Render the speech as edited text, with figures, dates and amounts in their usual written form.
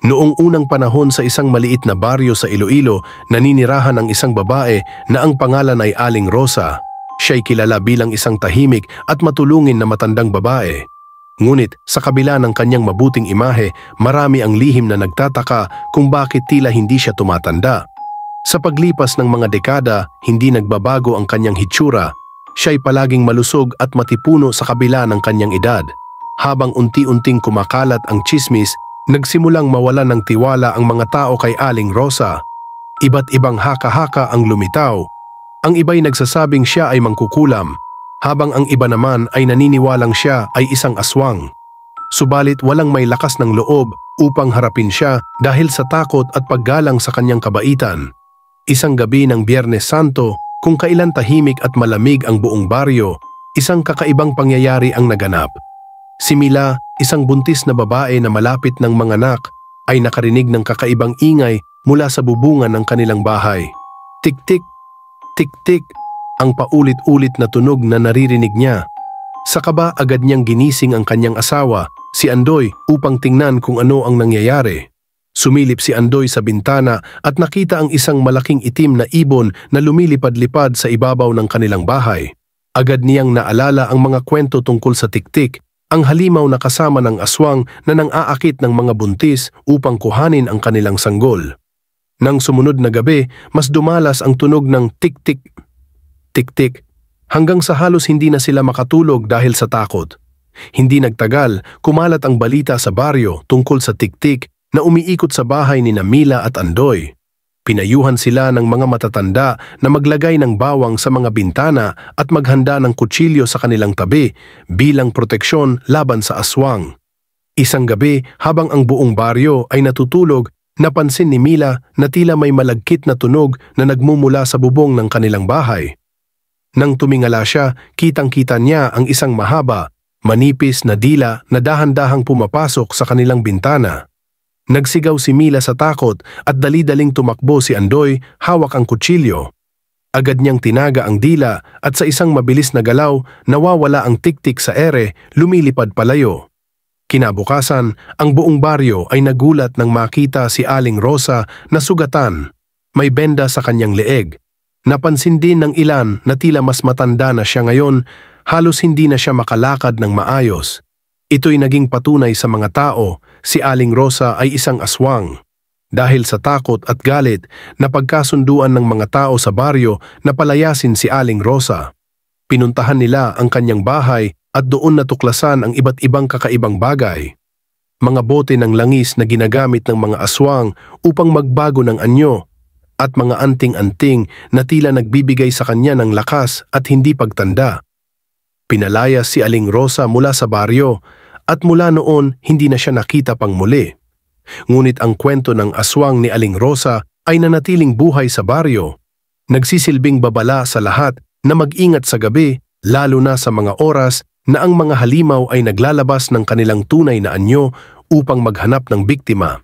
Noong unang panahon sa isang maliit na baryo sa Iloilo, naninirahan ang isang babae na ang pangalan ay Aling Rosa. Siya'y kilala bilang isang tahimik at matulungin na matandang babae. Ngunit sa kabila ng kanyang mabuting imahe, marami ang lihim na nagtataka kung bakit tila hindi siya tumatanda. Sa paglipas ng mga dekada, hindi nagbabago ang kanyang hitsura. Siya'y palaging malusog at matipuno sa kabila ng kanyang edad. Habang unti-unting kumakalat ang tsismis, nagsimulang mawalan ng tiwala ang mga tao kay Aling Rosa. Iba't ibang haka-haka ang lumitaw. Ang iba'y nagsasabing siya ay mangkukulam, habang ang iba naman ay naniniwalang siya ay isang aswang. Subalit walang may lakas ng loob upang harapin siya dahil sa takot at paggalang sa kanyang kabaitan. Isang gabi ng Biyernes Santo, kung kailan tahimik at malamig ang buong baryo, isang kakaibang pangyayari ang naganap. Si Mila, isang buntis na babae na malapit ng manganak, ay nakarinig ng kakaibang ingay mula sa bubungan ng kanilang bahay. Tik-tik, tik-tik, ang paulit-ulit na tunog na naririnig niya. Sa kaba agad niyang ginising ang kanyang asawa, si Andoy, upang tingnan kung ano ang nangyayari. Sumilip si Andoy sa bintana at nakita ang isang malaking itim na ibon na lumilipad-lipad sa ibabaw ng kanilang bahay. Agad niyang naalala ang mga kwento tungkol sa tiktik, ang halimaw na kasama ng aswang na nang-aakit ng mga buntis upang kuhanin ang kanilang sanggol. Nang sumunod na gabi, mas dumalas ang tunog ng tik-tik, tik-tik, hanggang sa halos hindi na sila makatulog dahil sa takot. Hindi nagtagal, kumalat ang balita sa baryo tungkol sa tiktik na umiikot sa bahay ni Mila at Andoy. Pinayuhan sila ng mga matatanda na maglagay ng bawang sa mga bintana at maghanda ng kutsilyo sa kanilang tabi bilang proteksyon laban sa aswang. Isang gabi, habang ang buong baryo ay natutulog, napansin ni Mila na tila may malagkit na tunog na nagmumula sa bubong ng kanilang bahay. Nang tumingala siya, kitang-kita niya ang isang mahaba, manipis na dila na dahan-dahang pumapasok sa kanilang bintana. Nagsigaw si Mila sa takot at dali-daling tumakbo si Andoy, hawak ang kutsilyo. Agad niyang tinaga ang dila at sa isang mabilis na galaw, nawawala ang tiktik sa ere, lumilipad palayo. Kinabukasan, ang buong baryo ay nagulat nang makita si Aling Rosa na sugatan. May benda sa kanyang leeg. Napansin din ng ilan na tila mas matanda na siya ngayon, halos hindi na siya makalakad ng maayos. Ito'y naging patunay sa mga tao, si Aling Rosa ay isang aswang. Dahil sa takot at galit, napagkasunduan ng mga tao sa baryo na palayasin si Aling Rosa. Pinuntahan nila ang kanyang bahay at doon natuklasan ang iba't ibang kakaibang bagay. Mga bote ng langis na ginagamit ng mga aswang upang magbago ng anyo, at mga anting-anting na tila nagbibigay sa kanya ng lakas at hindi pagtanda. Pinalayas si Aling Rosa mula sa baryo at mula noon hindi na siya nakita pang muli. Ngunit ang kwento ng aswang ni Aling Rosa ay nanatiling buhay sa baryo. Nagsisilbing babala sa lahat na mag-ingat sa gabi, lalo na sa mga oras na ang mga halimaw ay naglalabas ng kanilang tunay na anyo upang maghanap ng biktima.